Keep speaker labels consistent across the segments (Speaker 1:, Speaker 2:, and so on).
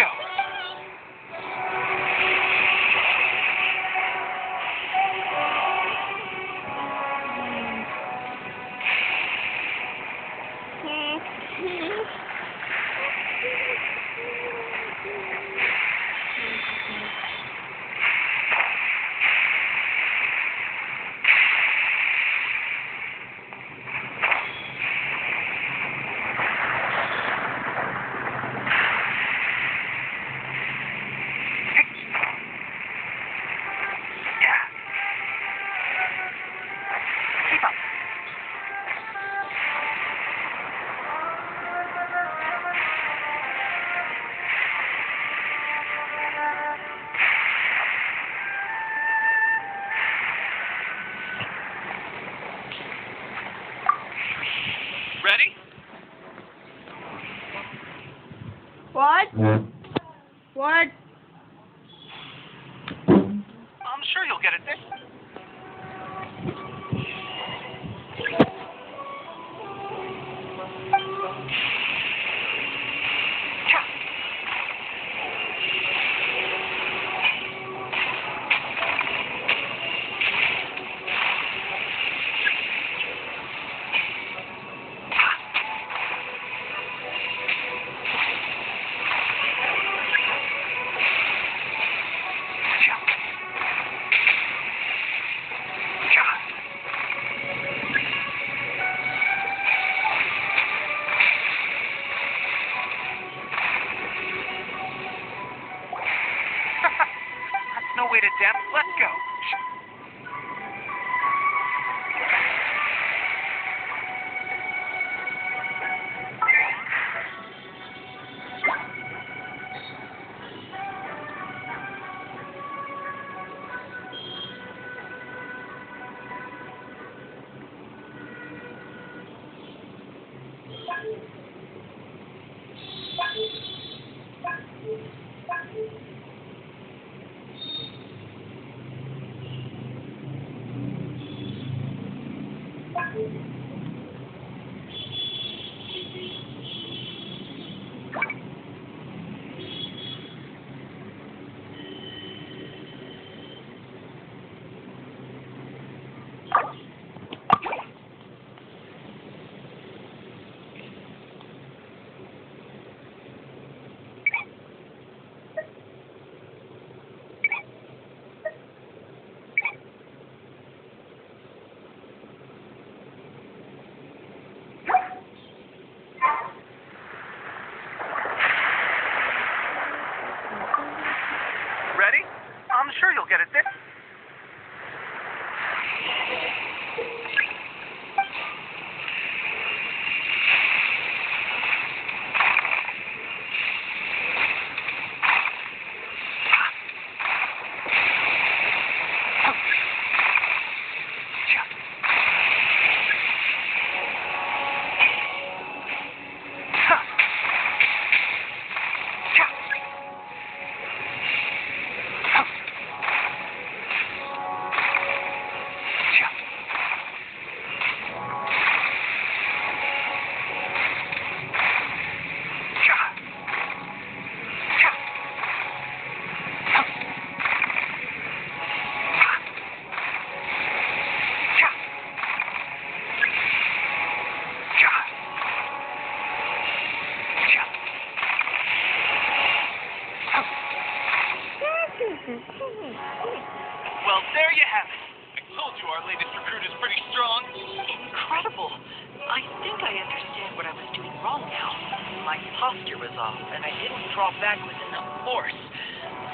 Speaker 1: go. Ready?
Speaker 2: What? What?
Speaker 1: I'm sure you'll get it this. No way to dance. Let's go. Ready? I'm sure you'll get it this. Well, there you have it. I told you our latest recruit is pretty strong.
Speaker 3: Incredible. I think I understand what I was doing wrong now. My posture was off, and I didn't draw back with enough force.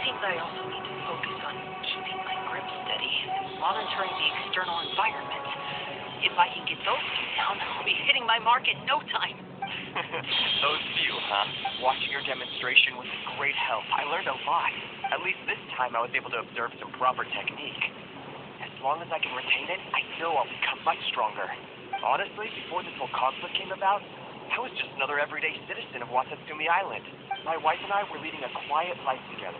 Speaker 3: Seems I also need to focus on keeping my grip steady and monitoring the external environment. If I can get those two down, I'll be hitting my mark in no time.
Speaker 4: Those few, huh? Watching your demonstration was a great help. I learned a lot. At least this time I was able to observe some proper technique. As long as I can retain it, I know I'll become much stronger. Honestly, before this whole conflict came about, I was just another everyday citizen of Watatsumi Island. My wife and I were leading a quiet life together.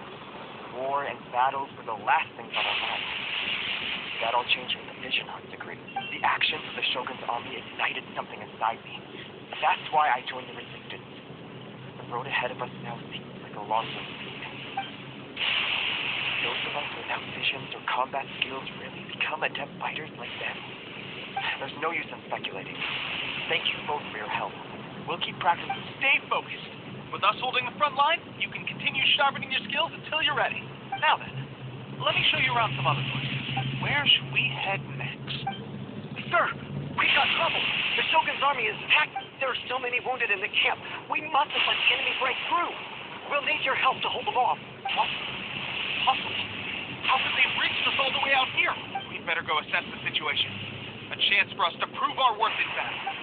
Speaker 4: War and battles were the last things on our minds. That all changed when the Vision Hunt decree. The actions of the Shogun's army ignited something inside me. That's why I joined the resistance. The road ahead of us now seems like a go long with speed. Those of us without visions or combat skills really become adept fighters like them? There's no use in speculating. Thank you both for your help. We'll keep practicing.
Speaker 1: Stay focused. With us holding the front line, you can continue sharpening your skills until you're ready. Now then, let me show you around some other places. Where should we head next?
Speaker 3: Sir, we've got trouble. The Shogun's army is attacked. There are so many wounded in the camp. We mustn't let the enemy break through. We'll need your help to hold them off.
Speaker 1: What? Possible. How could they have reached us all the way out here? We'd better go assess the situation. A chance for us to prove our worth in battle.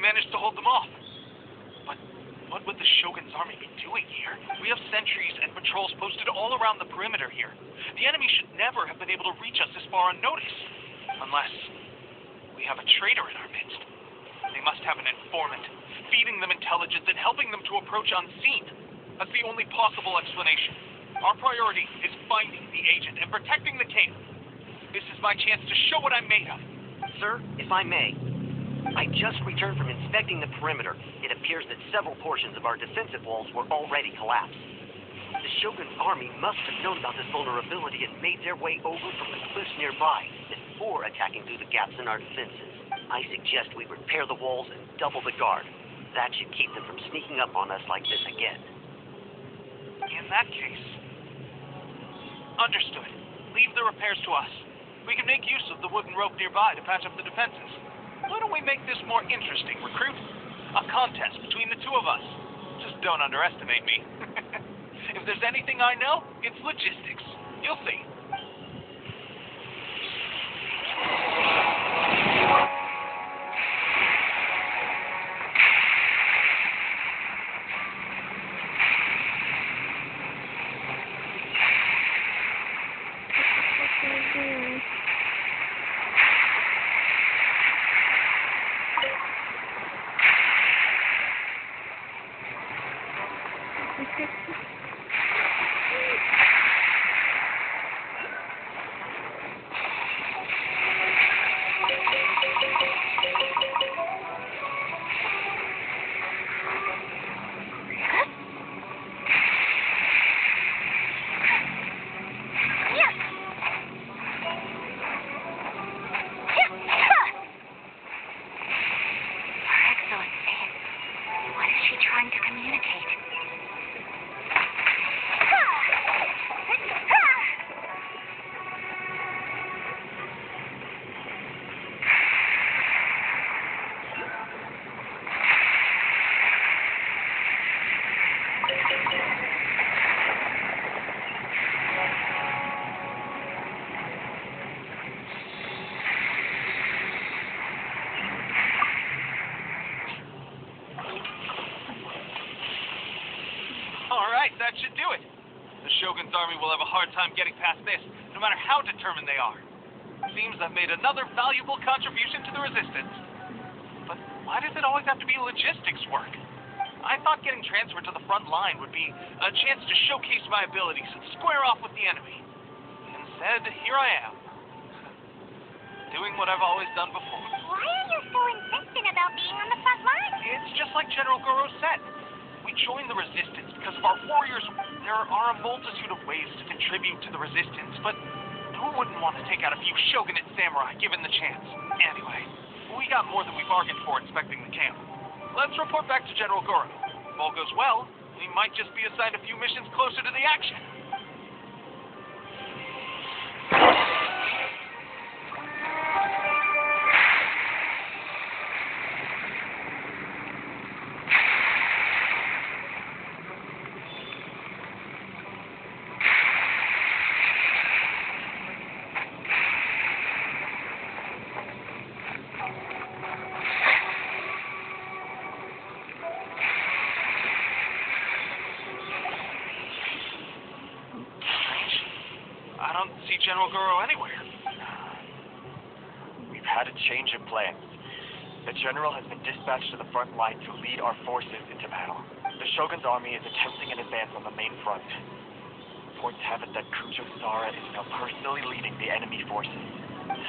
Speaker 1: Managed to hold them off. But what would the Shogun's army be doing here? We have sentries and patrols posted all around the perimeter here. The enemy should never have been able to reach us this far unnoticed. Unless we have a traitor in our midst. They must have an informant, feeding them intelligence and helping them to approach unseen. That's the only possible explanation. Our priority is finding the agent and protecting the camp. This is my chance to show what I'm made of.
Speaker 3: Sir, if I may, I just returned from inspecting the perimeter. It appears that several portions of our defensive walls were already collapsed. The Shogun's army must have known about this vulnerability and made their way over from the cliffs nearby before attacking through the gaps in our defenses. I suggest we repair the walls and double the guard. That should keep them from sneaking up on us like this again.
Speaker 1: In that case, understood. Leave the repairs to us. We can make use of the wooden rope nearby to patch up the defenses. Why don't we make this more interesting, recruit? A contest between the two of us. Just don't underestimate me. If there's anything I know, it's logistics. You'll see. That should do it. The Shogun's army will have a hard time getting past this, no matter how determined they are. Seems I've made another valuable contribution to the resistance. But why does it always have to be logistics work? I thought getting transferred to the front line would be a chance to showcase my abilities and square off with the enemy. Instead, here I am, doing what I've always done before.
Speaker 5: Why are you so insistent about being on the front line?
Speaker 1: It's just like General Goro said. We joined the Resistance because of our warriors. There are a multitude of ways to contribute to the Resistance, but who wouldn't want to take out a few shogunate samurai given the chance? Anyway, we got more than we bargained for inspecting the camp. Let's report back to General Goro. If all goes well, we might just be assigned a few missions closer to the action. I don't see General Goro anywhere.
Speaker 4: We've had a change in plans. The general has been dispatched to the front line to lead our forces into battle. The Shogun's army is attempting an advance on the main front. Reports have it that Kujo Sara is now personally leading the enemy forces.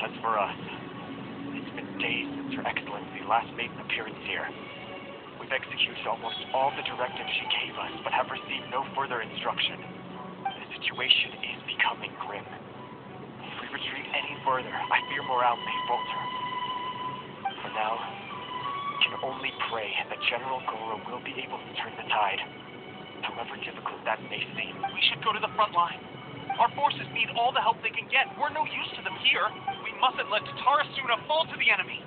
Speaker 4: As for us, it's been days since Her Excellency last made an appearance here. We've executed almost all the directives she gave us, but have received no further instruction. The situation is becoming grim. If we retreat any further, I fear morale may falter. For now, we can only pray that General Goro will be able to turn the tide, however difficult that may seem.
Speaker 1: We should go to the front line. Our forces need all the help they can get. We're no use to them here. We mustn't let Tatarasuna fall to the enemy.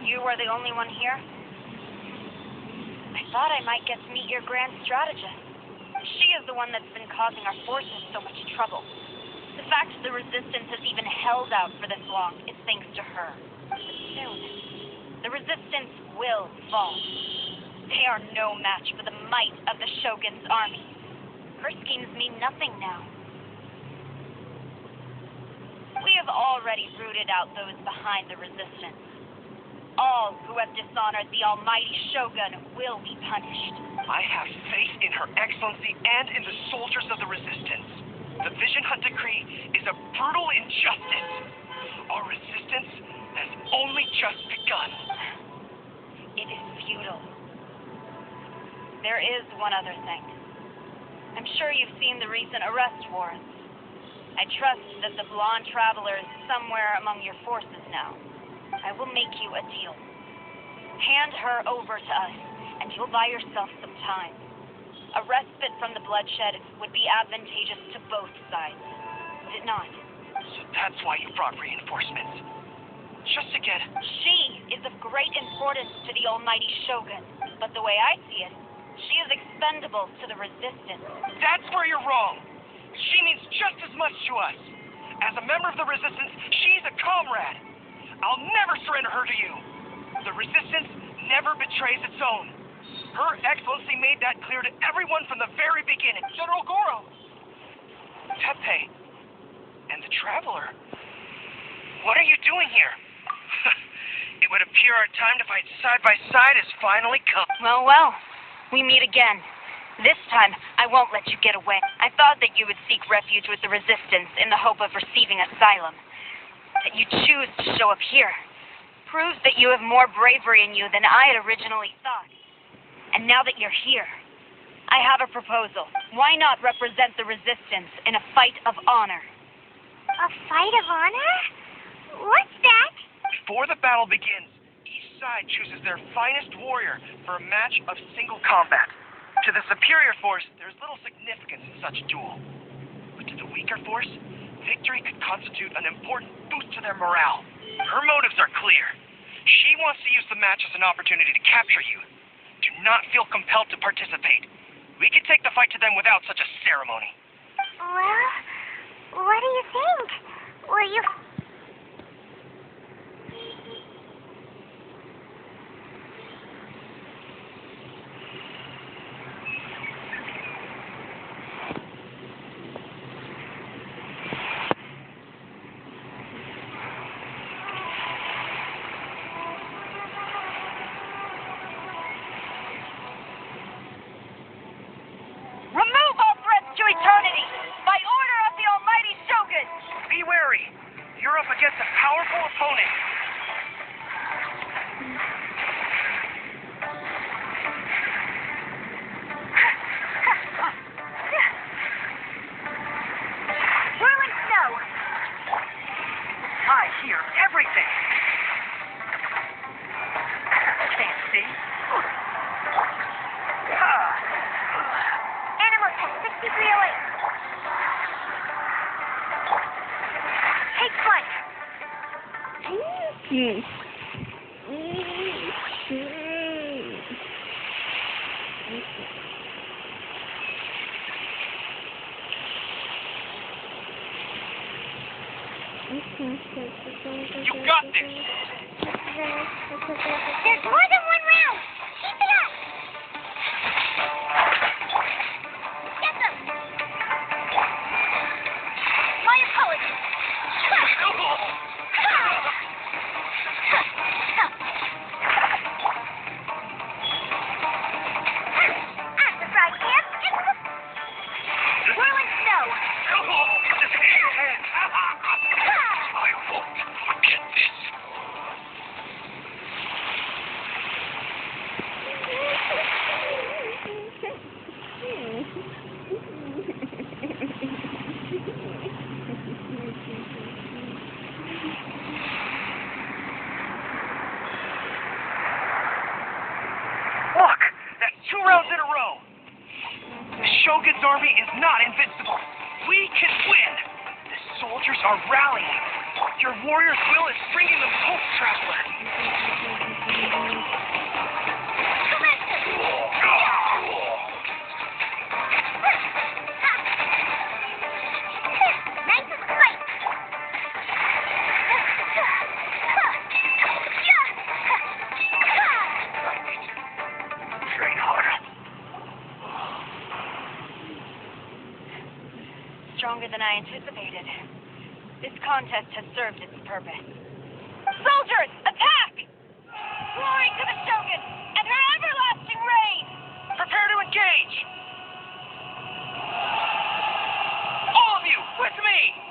Speaker 6: You are the only one here? I thought I might get to meet your grand strategist. She is the one that's been causing our forces so much trouble. The fact the Resistance has even held out for this long is thanks to her. But soon, the Resistance will fall. They are no match for the might of the Shogun's army. Her schemes mean nothing now. We have already rooted out those behind the Resistance. All who have dishonored the almighty Shogun will be punished.
Speaker 4: I have faith in Her Excellency and in the soldiers of the Resistance. The Vision Hunt Decree is a brutal injustice. Our resistance has only just begun.
Speaker 6: It is futile. There is one other thing. I'm sure you've seen the recent arrest warrants. I trust that the blonde traveler is somewhere among your forces now. I will make you a deal. Hand her over to us, and you'll buy yourself some time. A respite from the bloodshed would be advantageous to both sides, would it not?
Speaker 4: So that's why you brought reinforcements. Just to get...
Speaker 6: She is of great importance to the almighty Shogun, but the way I see it, she is expendable to the Resistance.
Speaker 4: That's where you're wrong. She means just as much to us. As a member of the Resistance, she's a comrade. I'll never surrender her to you. The Resistance never betrays its own. Her Excellency made that clear to everyone from the very beginning. General Goro! Tepe. And the Traveler. What are you doing here? It would appear our time to fight side by side has finally come.
Speaker 6: Well, we meet again. This time, I won't let you get away. I thought that you would seek refuge with the Resistance in the hope of receiving asylum. That you choose to show up here proves that you have more bravery in you than I had originally thought. And now that you're here, I have a proposal. Why not represent the Resistance in a fight of honor?
Speaker 5: A fight of honor? What's that?
Speaker 4: Before the battle begins, each side chooses their finest warrior for a match of single combat. To the superior force, there's little significance in such a duel. But to the weaker force, victory could constitute an important boost to their morale. Her motives are clear. She wants to use the match as an opportunity to capture you. Do not feel compelled to participate. We could take the fight to them without such a ceremony.
Speaker 5: Well, what do you think? Will you...
Speaker 6: Remove all threats to eternity by order of the almighty Shogun!
Speaker 4: Be wary. You're up against a powerful opponent.
Speaker 5: Whirling snow!
Speaker 4: I hear everything. Can't see.
Speaker 5: Animal test 6308. Take flight.
Speaker 4: You got this.
Speaker 5: There's more than one round. Keep it up. Get them. My apologies. At the fried camp. Whirling snow.
Speaker 4: I won't forget this. Look! That's 2 rounds in a row. The Shogun's army is not invincible. We can win. The soldiers are rallying. Your warrior's will is bringing them hope, Traveler.
Speaker 6: longer than I anticipated. This contest has served its purpose. Soldiers, attack! Glory to the Shogun and her everlasting reign!
Speaker 1: Prepare to engage! All of you, with me!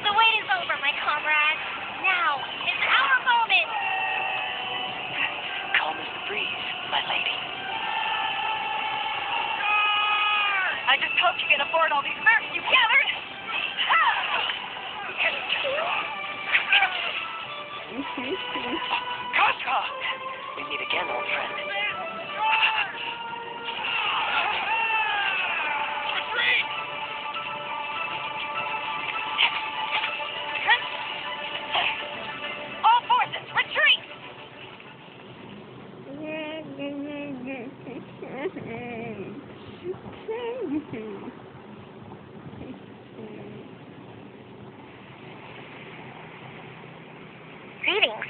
Speaker 5: The wait is over, my comrades. Now is our moment.
Speaker 4: Calm as the breeze, my lady.
Speaker 3: I just hope you can afford all these mercs you gathered.
Speaker 1: Kazuha!
Speaker 4: We meet again, old friend.
Speaker 1: Retreat!
Speaker 6: All forces, retreat!
Speaker 5: Greetings.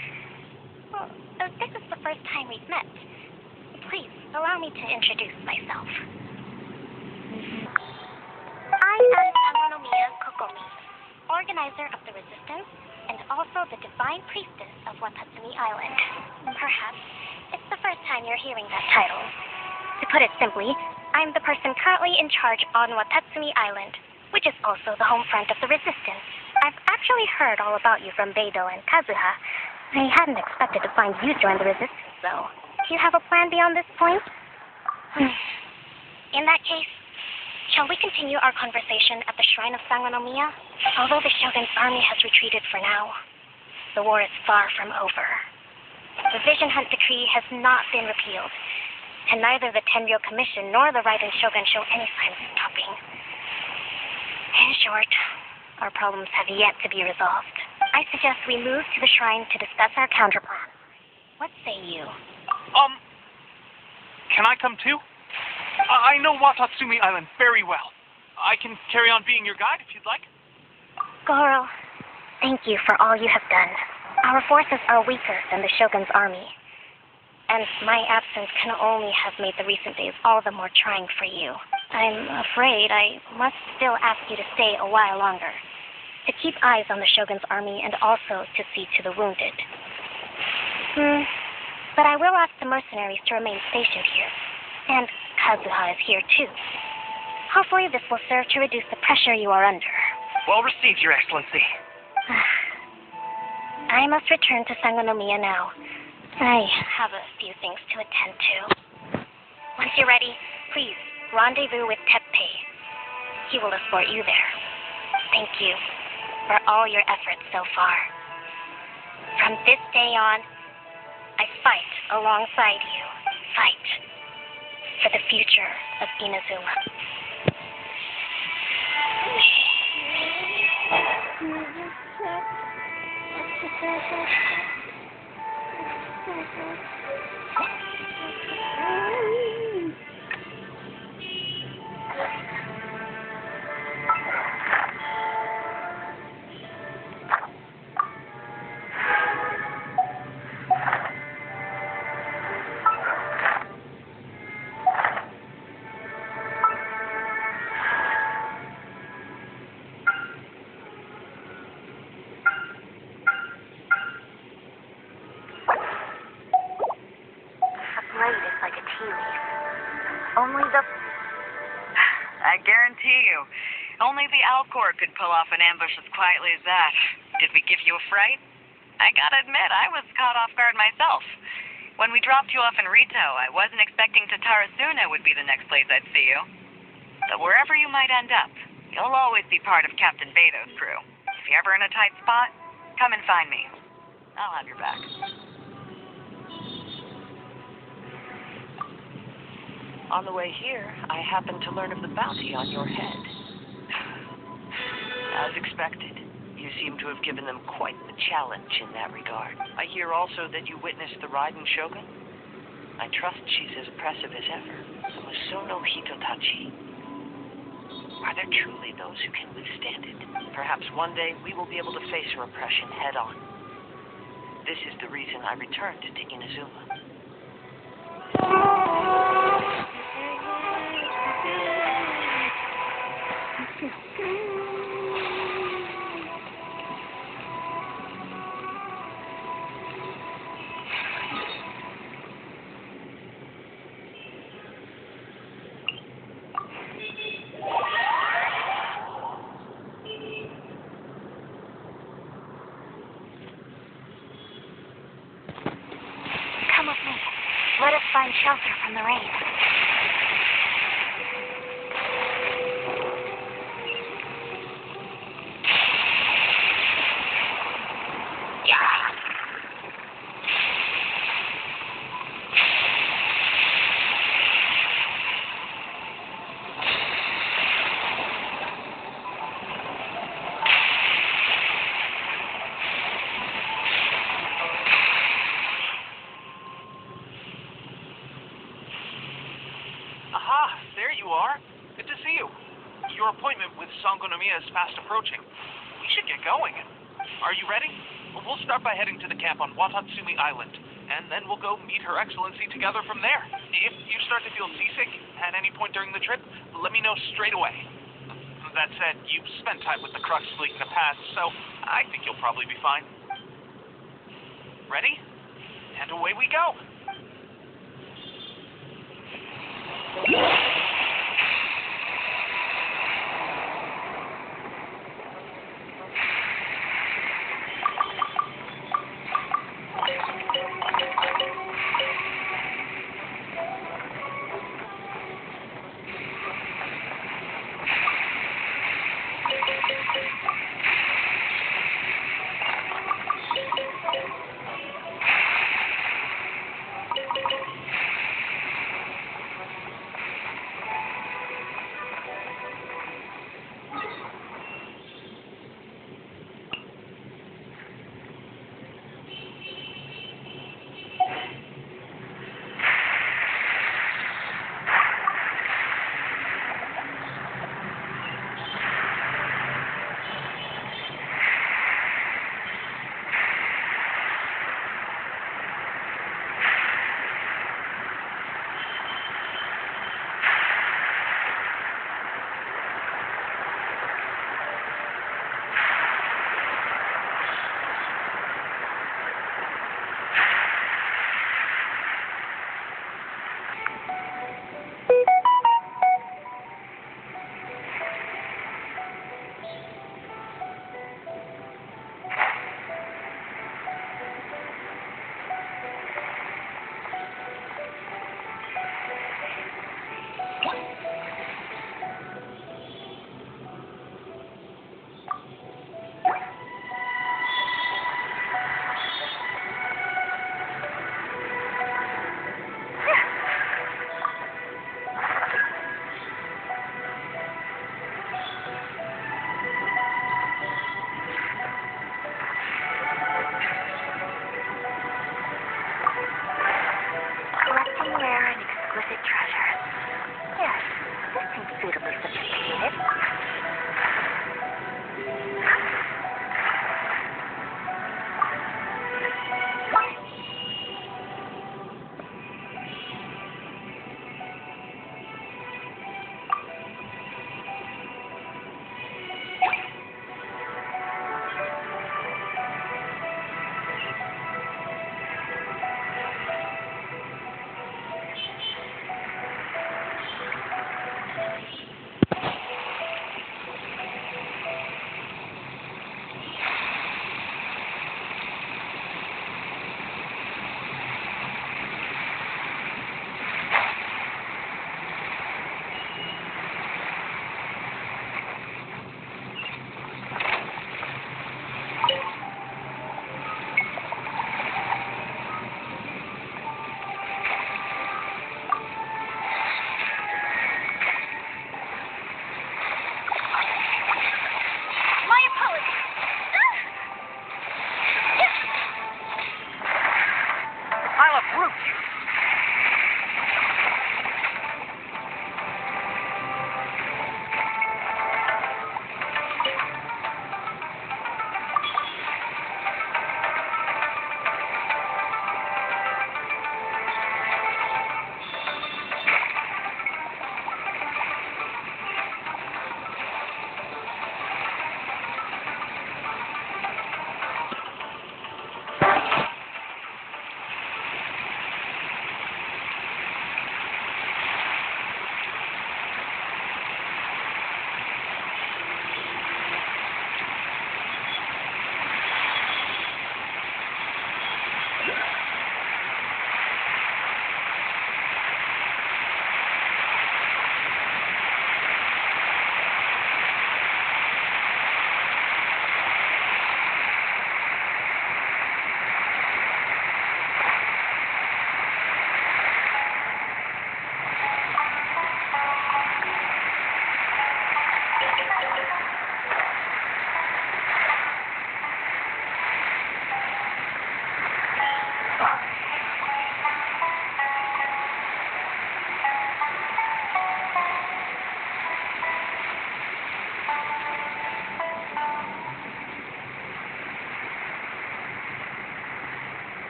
Speaker 5: Well, this is the first time we've met. Please, allow me to introduce myself. I am Samonomiya Kokomi, organizer of the Resistance, and also the Divine Priestess of Watatsumi Island. Perhaps it's the first time you're hearing that title. To put it simply, I'm the person currently in charge on Watatsumi Island, which is also the home front of the Resistance. I've actually heard all about you from Beidou and Kazuha. I hadn't expected to find you join the Resistance, though. Do you have a plan beyond this point? In that case, shall we continue our conversation at the shrine of Sangonomiya? Although the Shogun's army has retreated for now, the war is far from over. The Vision Hunt Decree has not been repealed, and neither the Tenryo Commission nor the Raiden Shogun show any signs of stopping. In short, our problems have yet to be resolved. I suggest we move to the shrine to discuss our counterplan. What say you?
Speaker 1: Can I come too? I know Watatsumi Island very well. I can carry on being your guide if you'd like.
Speaker 5: Goro, thank you for all you have done. Our forces are weaker than the Shogun's army, and my absence can only have made the recent days all the more trying for you. I'm afraid I must still ask you to stay a while longer, to keep eyes on the Shogun's army and also to see to the wounded. But I will ask the mercenaries to remain stationed here, and Kazuha is here too. Hopefully this will serve to reduce the pressure you are under.
Speaker 4: Well received, Your Excellency.
Speaker 5: I must return to Sangonomiya now. I have a few things to attend to. Once you're ready, please rendezvous with Teppei. He will escort you there. Thank you for all your efforts so far. From this day on, I fight alongside you. Fight for the future of Inazuma.
Speaker 3: you. Only the Alcor could pull off an ambush as quietly as that. Did we give you a fright? I gotta admit, I was caught off guard myself. When we dropped you off in Rito, I wasn't expecting Tatarasuna would be the next place I'd see you. But wherever you might end up, you'll always be part of Captain Beto's crew. If you're ever in a tight spot, come and find me. I'll have your back. On the way here, I happened to learn of the bounty on your head. As expected, you seem to have given them quite the challenge in that regard. I hear also that you witnessed the Raiden Shogun. I trust she's as oppressive as ever. Musono Hitotachi. Are there truly those who can withstand it? Perhaps one day we will be able to face her oppression head on. This is the reason I returned to Inazuma.
Speaker 5: Come with me. Let us find shelter from the rain.
Speaker 1: Aha, there you are. Good to see you. Your appointment with Sangonomiya is fast approaching. We should get going. Are you ready? We'll start by heading to the camp on Watatsumi Island, and then we'll go meet Her Excellency together from there. If you start to feel seasick at any point during the trip, let me know straight away. That said, you've spent time with the Crux fleet in the past, so I think you'll probably be fine. Ready? And away we go.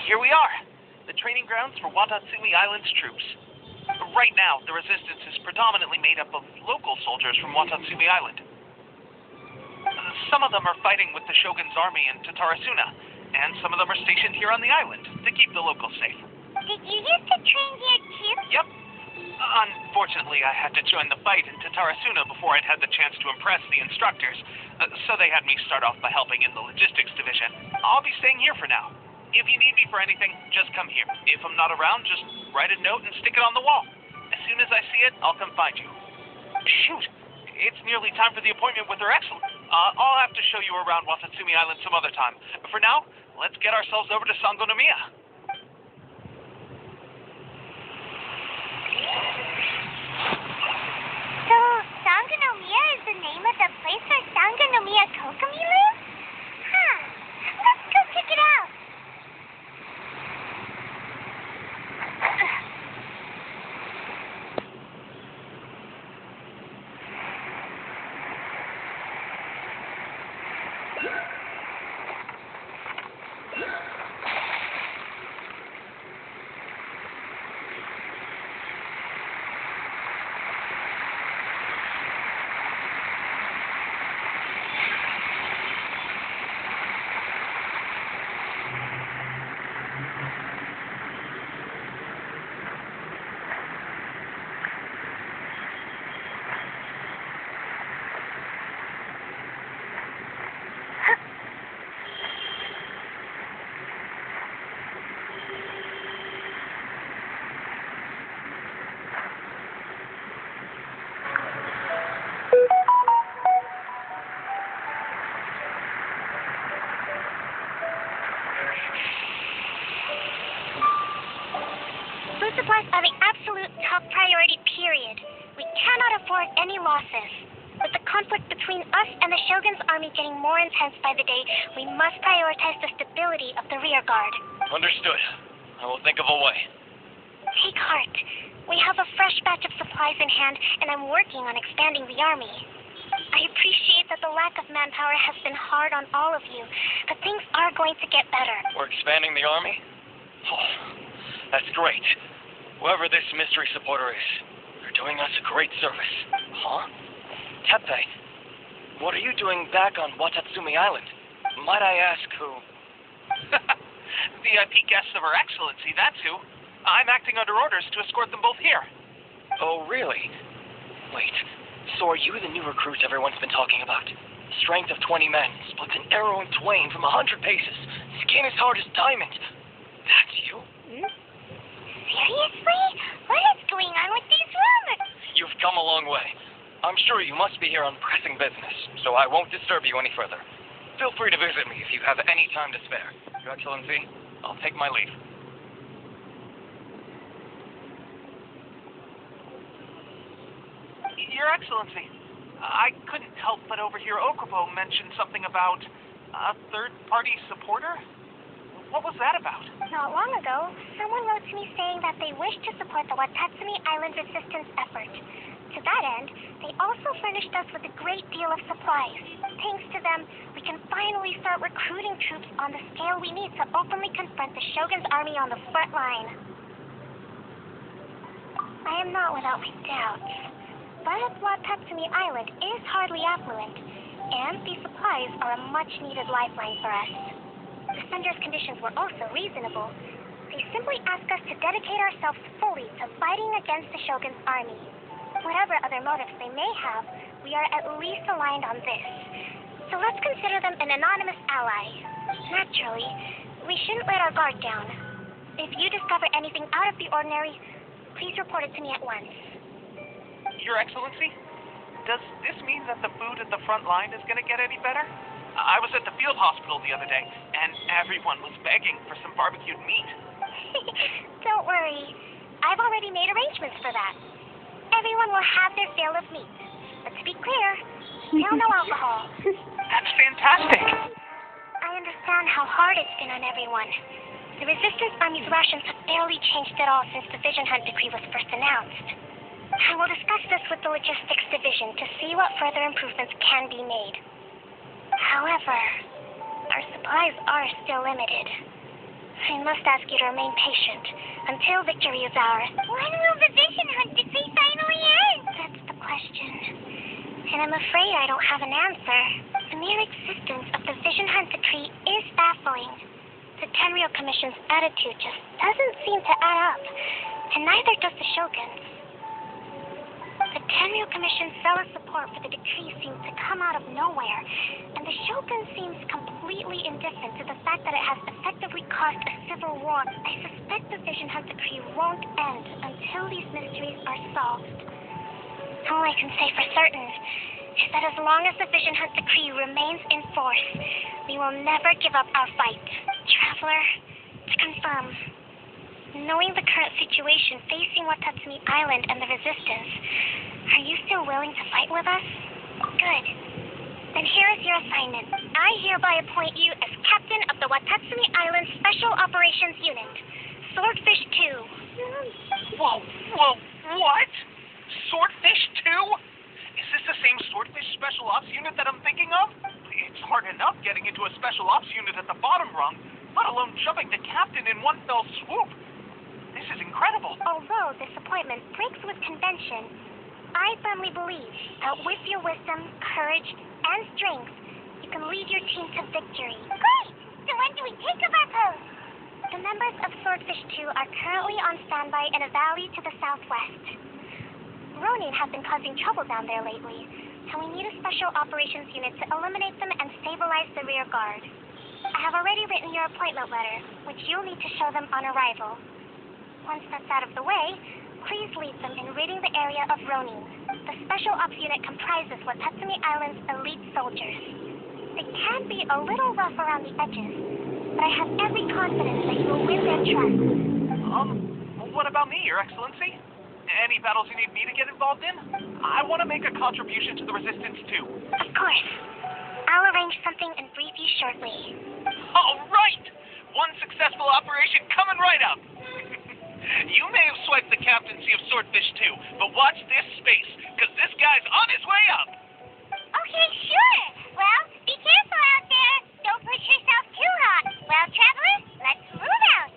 Speaker 1: Here we are, the training grounds for Watatsumi Island's troops. Right now, the resistance is predominantly made up of local soldiers from Watatsumi Island. Some of them are fighting with the Shogun's army in Tatarasuna, and some of them are stationed here on the island to keep the locals safe.
Speaker 5: Did you used to train here too?
Speaker 1: Yep. Unfortunately, I had to join the fight in Tatarasuna before I'd had the chance to impress the instructors, so they had me start off by helping in the logistics division. I'll be staying here for now. If you need me for anything, just come here. If I'm not around, just write a note and stick it on the wall. As soon as I see it, I'll come find you. Shoot! It's nearly time for the appointment with Her Excellency. I'll have to show you around Watatsumi Island some other time. For now, let's get ourselves over to Sangonomiya.
Speaker 5: So, Sangonomiya is the name of the place where Sangonomiya Kokomi lives? Huh. Let's go check it out. Food supplies are the absolute top priority, period. We cannot afford any losses. With the conflict between us and the Shogun's army getting more intense by the day, we must prioritize the stability of the rear guard.
Speaker 4: Understood. I will think of a way.
Speaker 5: Take heart. We have a fresh batch of supplies in hand, and I'm working on expanding the army. I appreciate that the lack of manpower has been hard on all of you, but things are going to get better.
Speaker 4: We're expanding the army? Oh, that's great. Whoever this mystery supporter is, they're doing us a great service. Huh? Tepe, what are you doing back on Watatsumi Island? Might I ask who?
Speaker 1: VIP guests of Her Excellency, that's who. I'm acting under orders to escort them both here.
Speaker 4: Oh, really? Wait, so are you the new recruit everyone's been talking about? Strength of 20 men, splits an arrow in twain from 100 paces, skin as hard as diamond. That's you?
Speaker 5: Seriously? What is going on with these rumors?
Speaker 4: You've come a long way. I'm sure you must be here on pressing business, so I won't disturb you any further. Feel free to visit me if you have any time to spare. Your Excellency, I'll take my leave.
Speaker 1: Your Excellency, I couldn't help but overhear Okubo mention something about a third-party supporter. What was that about?
Speaker 5: Not long ago, someone wrote to me saying that they wish to support the Watatsumi Island resistance effort. To that end, they also furnished us with a great deal of supplies. Thanks to them, we can finally start recruiting troops on the scale we need to openly confront the Shogun's army on the front line. I am not without my doubts, but Watatsumi Island is hardly affluent, and these supplies are a much-needed lifeline for us. The sender's conditions were also reasonable. They simply ask us to dedicate ourselves fully to fighting against the Shogun's army. Whatever other motives they may have, we are at least aligned on this. So let's consider them an anonymous ally. Naturally, we shouldn't let our guard down. If you discover anything out of the ordinary, please report it to me at once.
Speaker 1: Your Excellency, does this mean that the food at the front line is going to get any better? I was at the field hospital the other day, and everyone was begging for some barbecued meat.
Speaker 5: Don't worry. I've already made arrangements for that. Everyone will have their fill of meat. But to be clear, still no alcohol.
Speaker 1: That's fantastic.
Speaker 5: I understand how hard it's been on everyone. The Resistance Army's rations have barely changed at all since the Vision Hunt decree was first announced. I will discuss this with the Logistics Division to see what further improvements can be made. However, our supplies are still limited. I must ask you to remain patient until victory is ours. When will the Vision Hunt decree finally end? That's the question. And I'm afraid I don't have an answer. The mere existence of the Vision Hunt decree is baffling. The Tenryou Commission's attitude just doesn't seem to add up, and neither does the Shogun's. The Tenryou Commission's zealous support for the decree seems to come out of nowhere, and the Shogun seems completely indifferent to the fact that it has effectively caused a civil war. I suspect the Vision Hunt decree won't end until these mysteries are solved. All I can say for certain is that as long as the Vision Hunt decree remains in force, we will never give up our fight. Traveler, to confirm, knowing the current situation facing Watatsumi Island and the Resistance, are you still willing to fight with us? Good. Then here is your assignment. I hereby appoint you as Captain of the Watatsumi Island Special Operations Unit, Swordfish 2.
Speaker 1: Whoa, what? Swordfish 2? Is this the same Swordfish Special Ops unit that I'm thinking of? It's hard enough getting into a Special Ops unit at the bottom rung, let alone jumping to Captain in one fell swoop. This is incredible.
Speaker 5: Although this appointment breaks with convention, I firmly believe that with your wisdom, courage, and strength, you can lead your team to victory. Great! So when do we take up our post? The members of Swordfish 2 are currently on standby in a valley to the southwest. Ronin have been causing trouble down there lately, and we need a special operations unit to eliminate them and stabilize the rear guard. I have already written your appointment letter, which you'll need to show them on arrival. Once that's out of the way, please lead them in ridding the area of Ronin. The Special Ops unit comprises Watatsumi Island's elite soldiers. They can be a little rough around the edges, but I have every confidence that you will win their trust.
Speaker 1: What about me, Your Excellency? Any battles you need me to get involved in? I want to make a contribution to the Resistance too.
Speaker 5: Of course. I'll arrange something and brief you shortly.
Speaker 1: All right! One successful operation coming right up. You may have swiped the captaincy of Swordfish too, but watch this space, because this guy's on his way up.
Speaker 5: Okay, sure. Well, be careful out there. Don't push yourself too hard. Well, traveler, let's move out.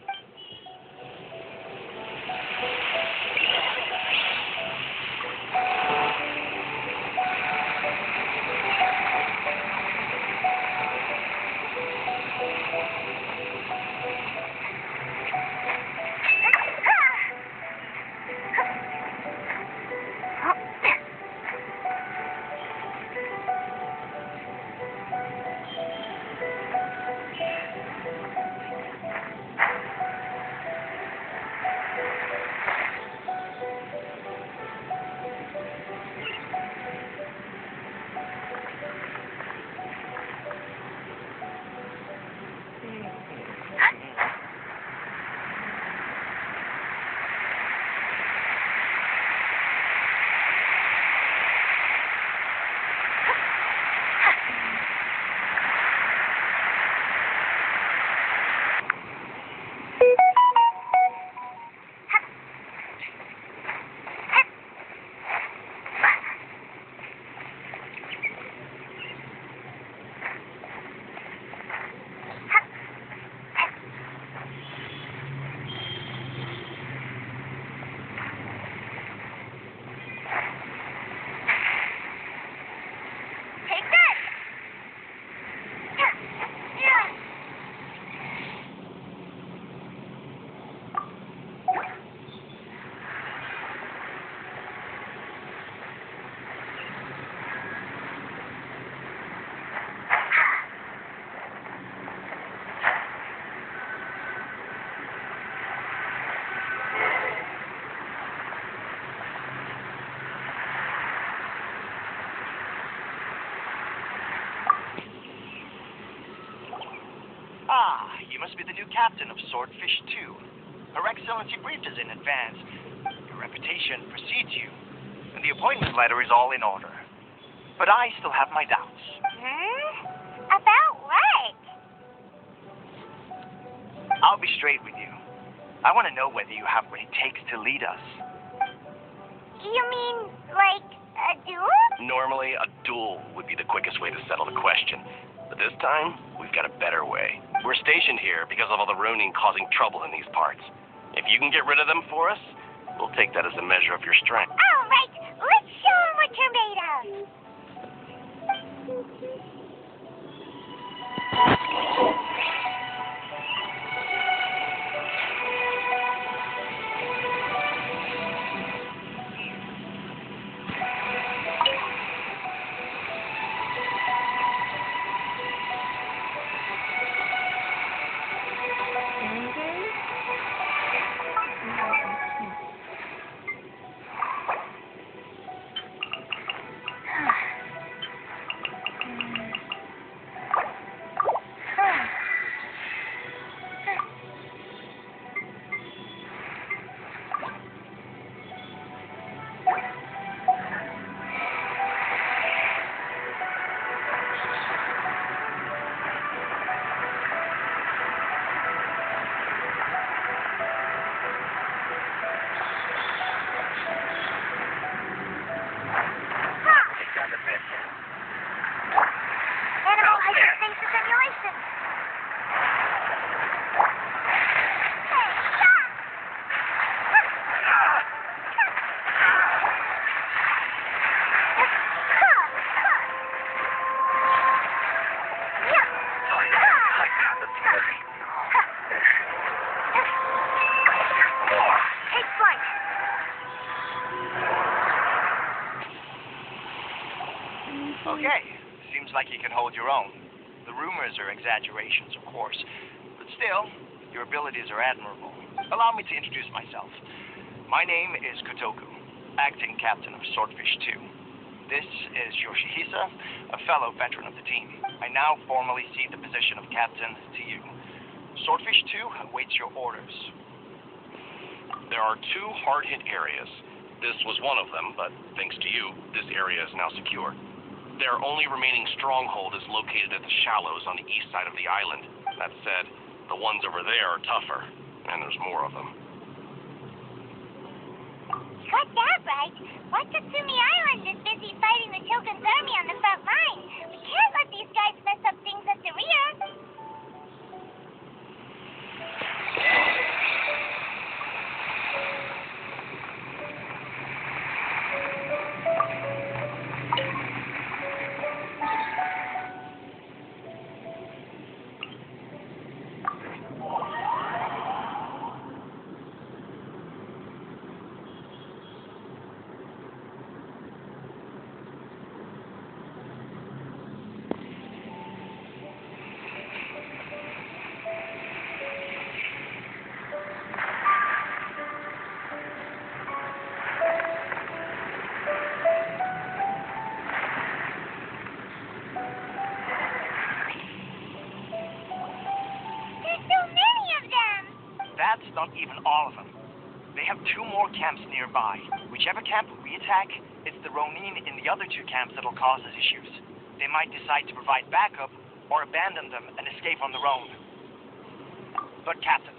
Speaker 4: Ah, you must be the new captain of Swordfish 2. Her Excellency briefed us in advance. Your reputation precedes you, and the appointment letter is all in order. But I still have my doubts.
Speaker 5: About what?
Speaker 4: I'll be straight with you. I want to know whether you have what it takes to lead us.
Speaker 5: You mean, like, a duel?
Speaker 7: Normally, a duel would be the quickest way to settle the question. But this time, we've got a better way. We're stationed here because of all the Ronin causing trouble in these parts. If you can get rid of them for us, we'll take that as a measure of your strength.
Speaker 5: All right, let's show 'em what you're made of. Animal hyperstasis simulation. Take flight.
Speaker 4: Okay, seems like you can hold your own. The rumors are exaggerations, of course, but still, your abilities are admirable. Allow me to introduce myself. My name is Kotoku, acting captain of Swordfish 2. This is Yoshihisa, a fellow veteran of the team. I now formally cede the position of captain to you. Swordfish 2 awaits your orders.
Speaker 7: There are two hard-hit areas. This was one of them, but thanks to you, this area is now secure. Their only remaining stronghold is located at the shallows on the east side of the island. That said, the ones over there are tougher, and there's more of them.
Speaker 5: Got that right. Watatsumi Island is busy fighting the Shogun's army on the front line. We can't let these guys mess up things at the rear.
Speaker 4: That's not even all of them. They have 2 more camps nearby. Whichever camp we attack, it's the Ronin in the other 2 camps that'll cause us issues. They might decide to provide backup or abandon them and escape on their own. But Captain,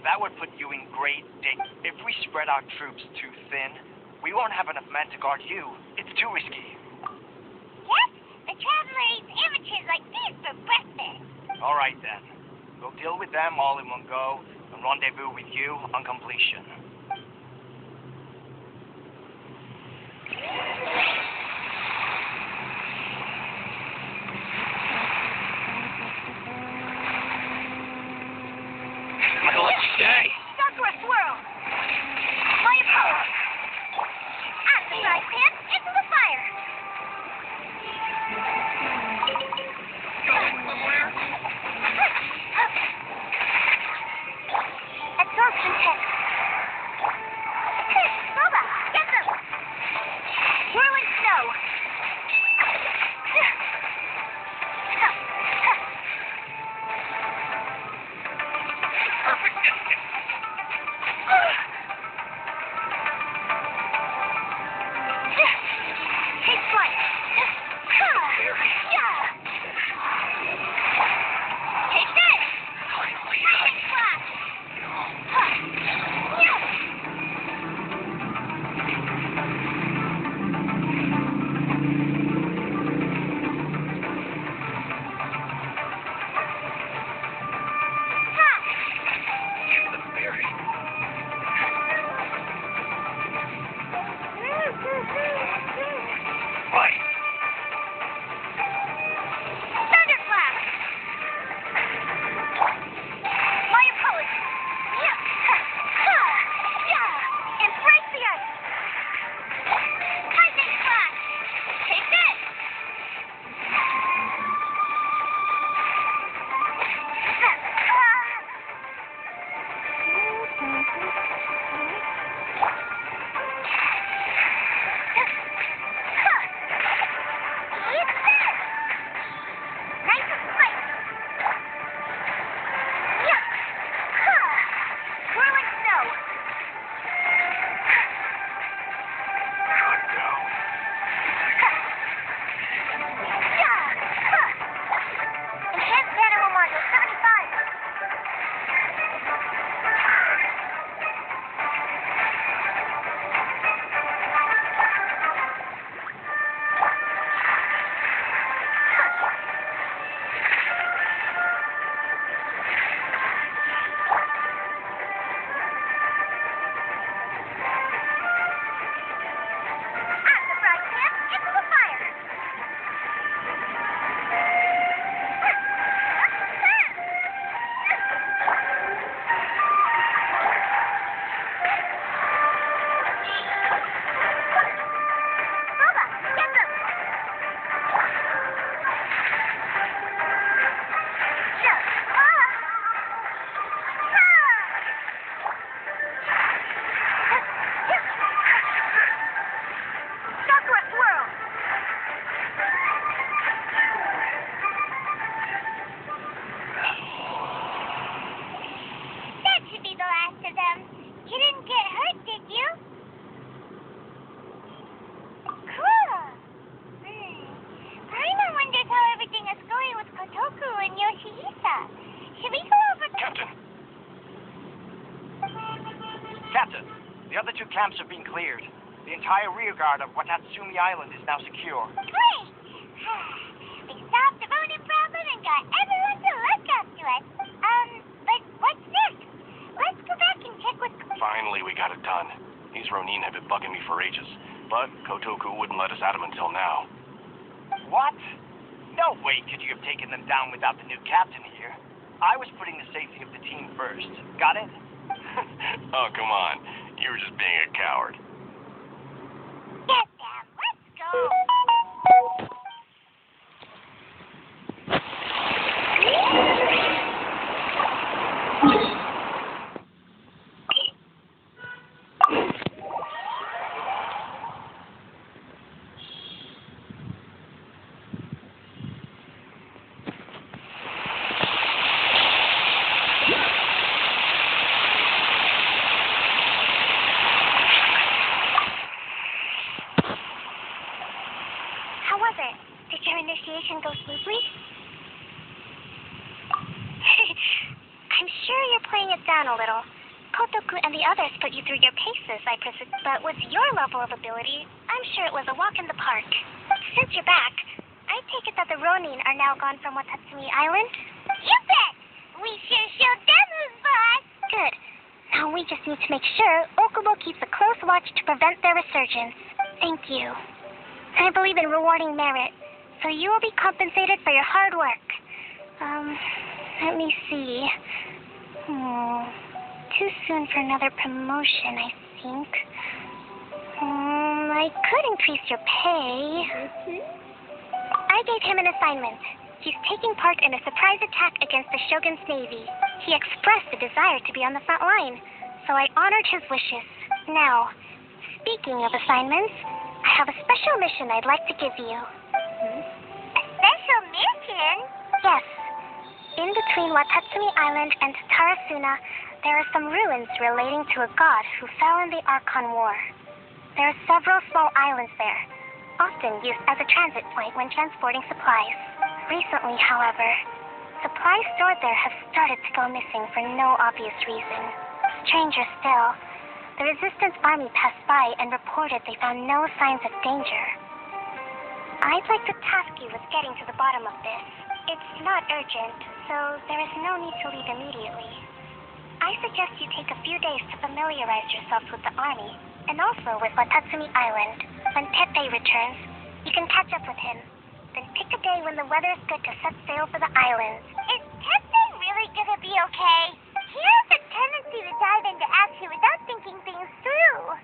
Speaker 4: that would put you in great danger. If we spread our troops too thin, we won't have enough men to guard you. It's too risky.
Speaker 5: Yep, the Traveler eats amateurs like these for breakfast.
Speaker 4: All right then. We'll deal with them all in one go and rendezvous with you on completion.
Speaker 7: Well, let's say.
Speaker 5: Sakura swirl. Fire power. At the frying pan, into the fire. Absorption test. Should we go over to...
Speaker 7: Captain!
Speaker 4: Captain, the other two camps have been cleared. The entire rear guard of Watatsumi Island is now secure.
Speaker 5: Great! We solved the Ronin problem and got everyone to look up to us. But what's next? Let's go back and check with...
Speaker 7: Finally, we got it done. These Ronin have been bugging me for ages, but Kotoku wouldn't let us at them until now.
Speaker 4: What? No way could you have taken them down without the new captain here. I was putting the safety of the team first. Got it?
Speaker 7: Oh, come on. You were just being a coward.
Speaker 5: Get them! Let's go! How was it? Did your initiation go smoothly? I'm sure you're playing it down a little. Kotoku and the others put you through your paces, I presume. But with your level of ability, I'm sure it was a walk in the park. Since you're back, I take it that the Ronin are now gone from Watatsumi Island? You bet! We sure showed them who's boss! Good. Now we just need to make sure Okubo keeps a close watch to prevent their resurgence. Thank you. I believe in rewarding merit, so you will be compensated for your hard work. Let me see. Too soon for another promotion, I think. I could increase your pay. I gave him an assignment. He's taking part in a surprise attack against the Shogun's navy. He expressed a desire to be on the front line, so I honored his wishes. Now, speaking of assignments, I have a special mission I'd like to give you. A special mission? Yes. In between Watatsumi Island and Tarasuna, there are some ruins relating to a god who fell in the Archon War. There are several small islands there, often used as a transit point when transporting supplies. Recently, however, supplies stored there have started to go missing for no obvious reason. Stranger still, the Resistance Army passed by and reported they found no signs of danger. I'd like to task you with getting to the bottom of this. It's not urgent, so there is no need to leave immediately. I suggest you take a few days to familiarize yourself with the army, and also with Watatsumi Island. When Pepe returns, you can catch up with him. Then pick a day when the weather is good to set sail for the islands. Is Pepe really gonna be okay? He has a tendency to dive into action without thinking things through.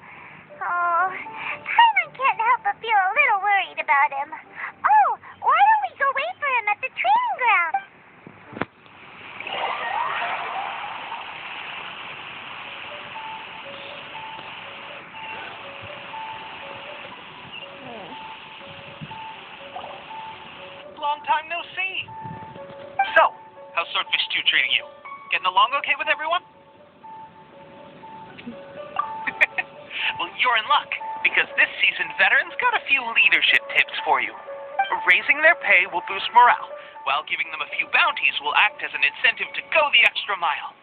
Speaker 5: Oh, Paimon can't help but feel a little worried about him. Oh, why don't we go wait for him at the training ground?
Speaker 1: Long time no see. So, how's Swordfish 2 treating you? Getting along okay with everyone? Well, you're in luck, because this season veterans got a few leadership tips for you. Raising their pay will boost morale, while giving them a few bounties will act as an incentive to go the extra mile.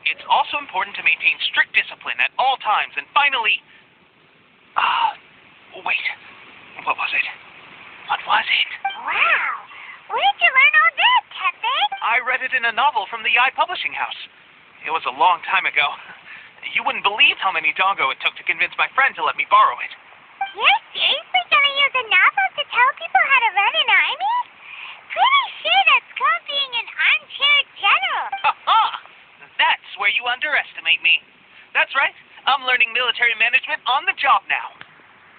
Speaker 1: It's also important to maintain strict discipline at all times, and finally... wait. What was it? What was it?
Speaker 5: Wow, where'd you learn all that, Pepe?
Speaker 1: I read it in a novel from the Publishing House. It was a long time ago. You wouldn't believe how many doggo it took to convince my friend to let me borrow it.
Speaker 5: You're seriously gonna use a novel to tell people how to run an army? Pretty sure that's called being an armchair general.
Speaker 1: Ha-ha! That's where you underestimate me. That's right. I'm learning military management on the job now.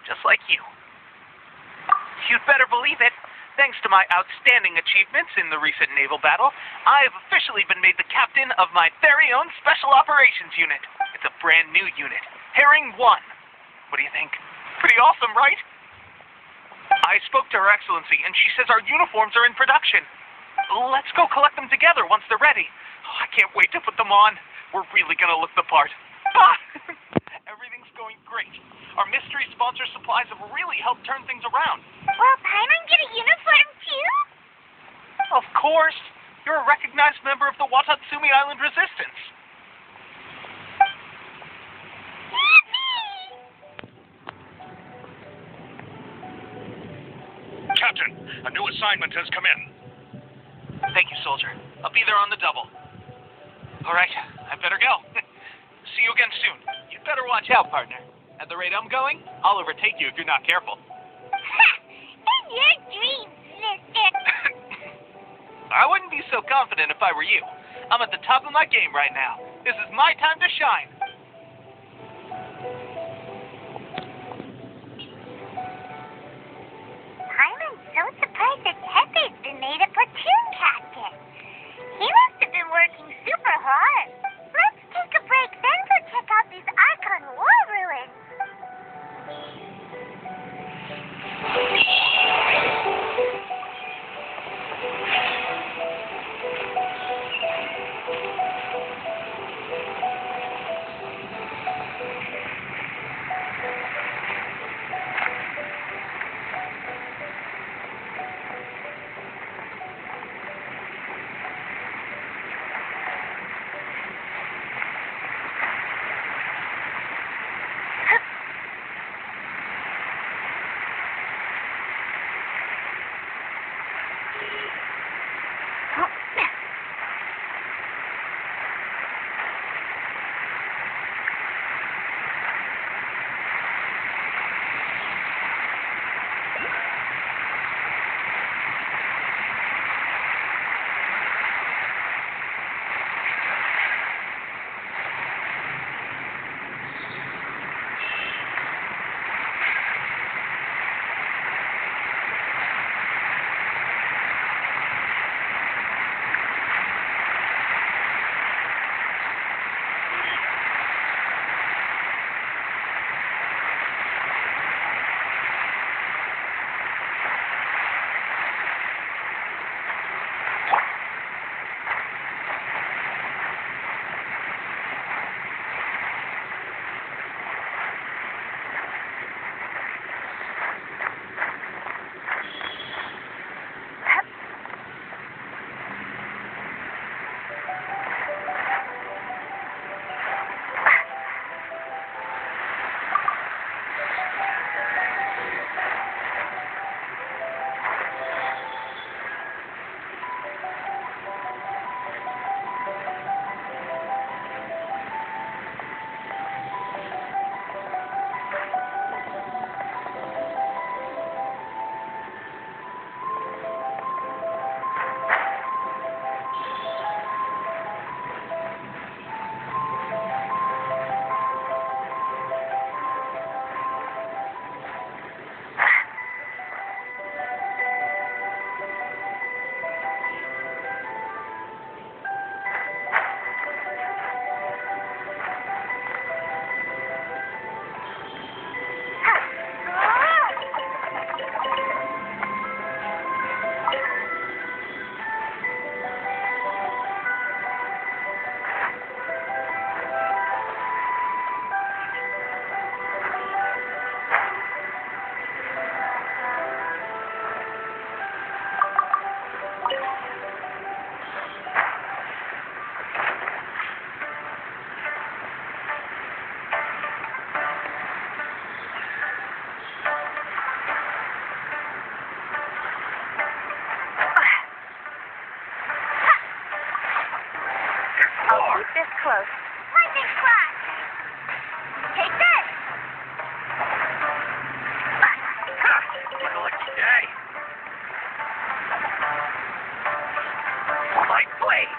Speaker 1: Just like you. You'd better believe it. Thanks to my outstanding achievements in the recent naval battle, I have officially been made the captain of my very own Special Operations Unit. It's a brand new unit, Herring 1. What do you think? Pretty awesome, right? I spoke to Her Excellency, and she says our uniforms are in production. Let's go collect them together once they're ready. Oh, I can't wait to put them on. We're really gonna look the part. Everything's going great. Our mystery sponsor supplies have really helped turn things around.
Speaker 5: Will Paimon get a uniform too?
Speaker 1: Of course. You're a recognized member of the Watatsumi Island Resistance.
Speaker 8: Captain, a new assignment has come in.
Speaker 1: Thank you, soldier. I'll be there on the double. All right, I better go. See you again soon. You'd better watch out, partner. At the rate I'm going, I'll overtake you if you're not careful.
Speaker 5: In your dreams, mister.
Speaker 1: I wouldn't be so confident if I were you. I'm at the top of my game right now. This is my time to shine.
Speaker 5: I'm so surprised that Tepe's been made a platoon captain. He must have been working super hard. Let's take a break, then go check out these Archon war ruins. This close. Lightning flash! Take this!
Speaker 8: What a lucky day. My blade!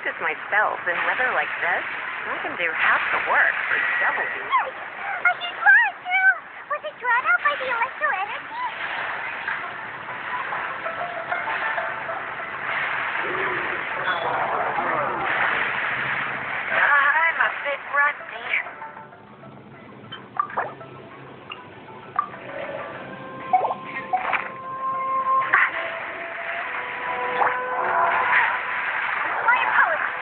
Speaker 3: practice my spells in weather like this, I can do half the work for double duty.
Speaker 5: I just saw it too! Was it drawn out by the electro energy?
Speaker 3: I'm a bit rusty. My apologies.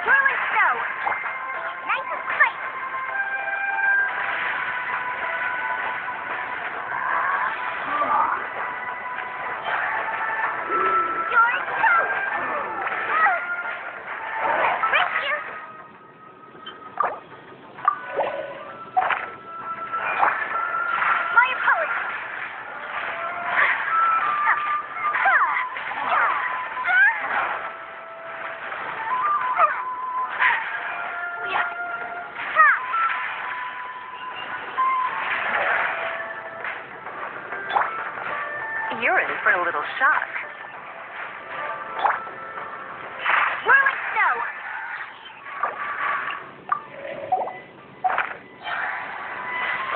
Speaker 3: Whirling snow. Nice and quick. Yours go. Thank you. My apologies. You're in for a little shock. Whirling snow.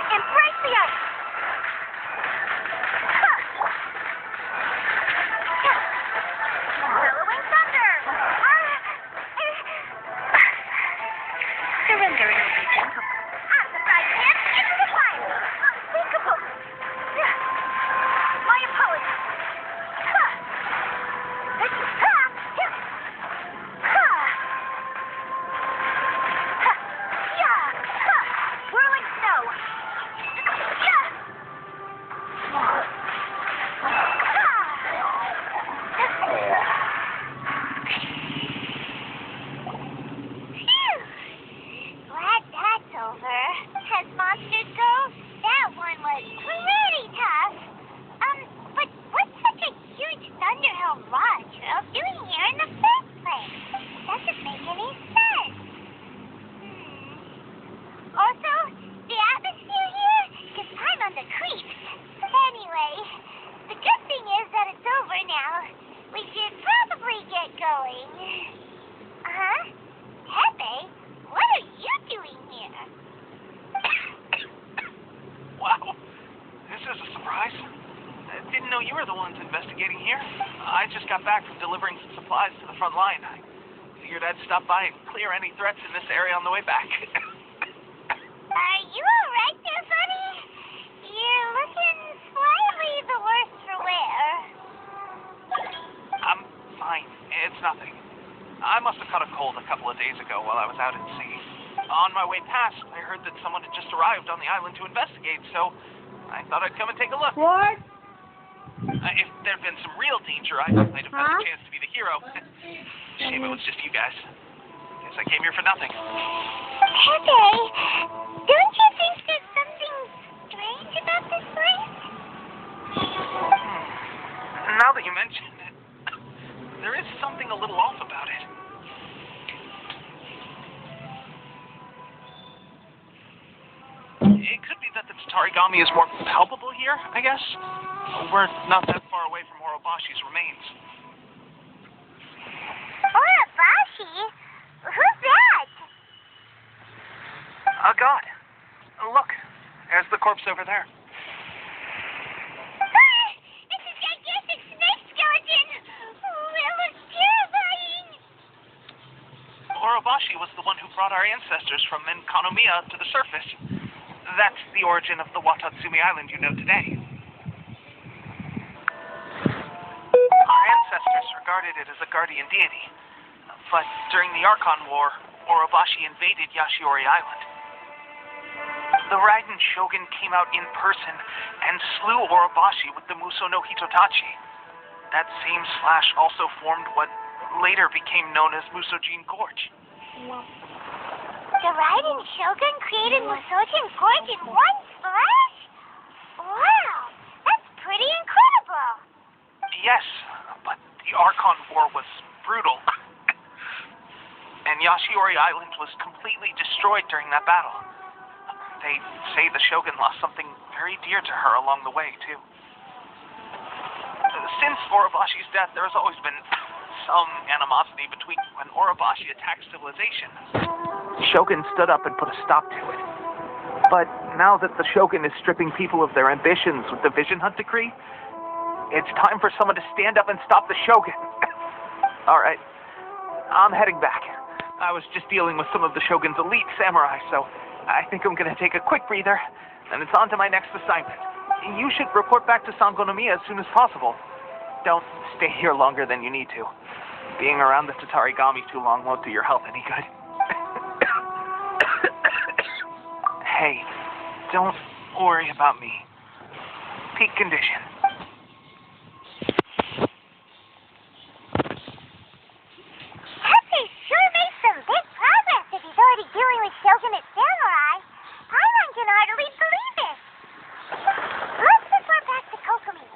Speaker 3: Embrace the ice. Billowing thunder. Surrender and be gentle. I'm surprised him into the fire. Unthinkable. My apologies. Whirling snow. Glad that's over. As monsters go, that one was pretty tough. But what's such a huge Thunderhelm Raw Trail doing here in the first place? Doesn't make any sense. Also, the atmosphere here is kind of the creeps. Anyway, the good thing is that it's over now. We should probably get going. Huh? Pepe, what are you doing here?
Speaker 1: Wow. This is a surprise. Didn't know you were the ones investigating here. I just got back from delivering some supplies to the front line. I figured I'd stop by and clear any threats in this area on the way back.
Speaker 5: Are you alright there, buddy? You're looking slightly the worse for wear.
Speaker 1: I'm fine. It's nothing. I must have caught a cold a couple of days ago while I was out at sea. On my way past, I heard that someone had just arrived on the island to investigate, so I thought I'd come and take a look.
Speaker 2: What?
Speaker 1: If there'd been some real danger, I might have had a chance to be the hero. Shame it was just you guys. Guess I came here for nothing.
Speaker 5: Pepe, don't you think there's something strange about this place?
Speaker 1: Now that you mention it, there is something a little off about it. It could be that the Tatarigami is more palpable here, I guess. We're not that far away from Orobashi's remains.
Speaker 5: Orabashi? Who's that?
Speaker 1: A god. Look, there's the corpse over there.
Speaker 5: Ah, it's a gigantic snake skeleton! Oh, it looks terrifying!
Speaker 1: Orobashi was the one who brought our ancestors from Enkanomiya to the surface. That's the origin of the Watatsumi Island you know today. Our ancestors regarded it as a guardian deity. But during the Archon War, Orobashi invaded Yashiori Island. The Raiden Shogun came out in person and slew Orobashi with the Muso no Hitotachi. That same slash also formed what later became known as Musojin Gorge.
Speaker 5: The raiden Shogun created Musogen Gorge in one splash? Wow, that's pretty incredible.
Speaker 1: Yes, but the Archon War was brutal. And Yashiori Island was completely destroyed during that battle. They say the Shogun lost something very dear to her along the way, too. Since Orobashi's death, there has always been some animosity between you and Orobashi attacked civilization. The Shogun stood up and put a stop to it. But now that the Shogun is stripping people of their ambitions with the Vision Hunt decree, it's time for someone to stand up and stop the Shogun. All right, I'm heading back. I was just dealing with some of the Shogun's elite samurai, so I think I'm going to take a quick breather, and it's on to my next assignment. You should report back to Sangonomiya as soon as possible. Don't stay here longer than you need to. Being around the Tatarigami too long won't do your health any good. Hey, don't worry about me. Peak condition.
Speaker 5: Happy sure made some big progress if he's already dealing with Shogunate samurai. Paimon can hardly believe it. Let's report back to Kokomi.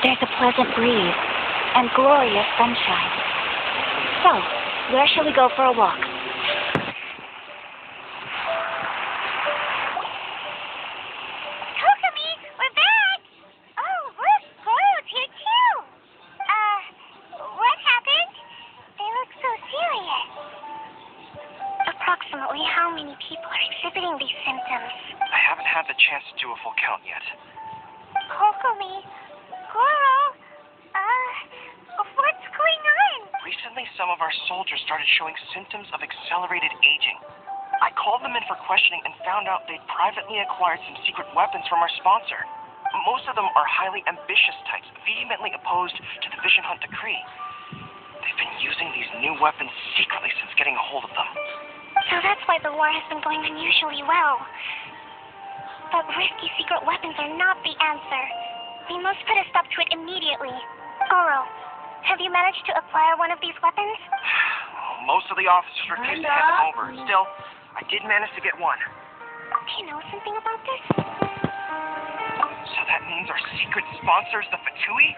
Speaker 9: There's a pleasant breeze and glorious sunshine. So, where shall we go for a walk?
Speaker 5: Kokomi, we're back! Oh, look, Goro's here too! What happened? They look so serious. Approximately how many people are exhibiting these symptoms?
Speaker 4: I haven't had the chance to do a full count yet.
Speaker 5: Kokomi, Goro, what's going on?
Speaker 4: Recently, some of our soldiers started showing symptoms of accelerated aging. I called them in for questioning and found out they'd privately acquired some secret weapons from our sponsor. Most of them are highly ambitious types, vehemently opposed to the Vision Hunt decree. They've been using these new weapons secretly since getting a hold of them.
Speaker 5: So that's why the war has been going unusually well. But risky secret weapons are not the answer. We must put a stop to it immediately. Goro, have you managed to acquire one of these weapons?
Speaker 4: Most of the officers refused to hand them over. Still, I did manage to get one.
Speaker 5: Do you know something about this?
Speaker 4: So that means our secret sponsor is the Fatui?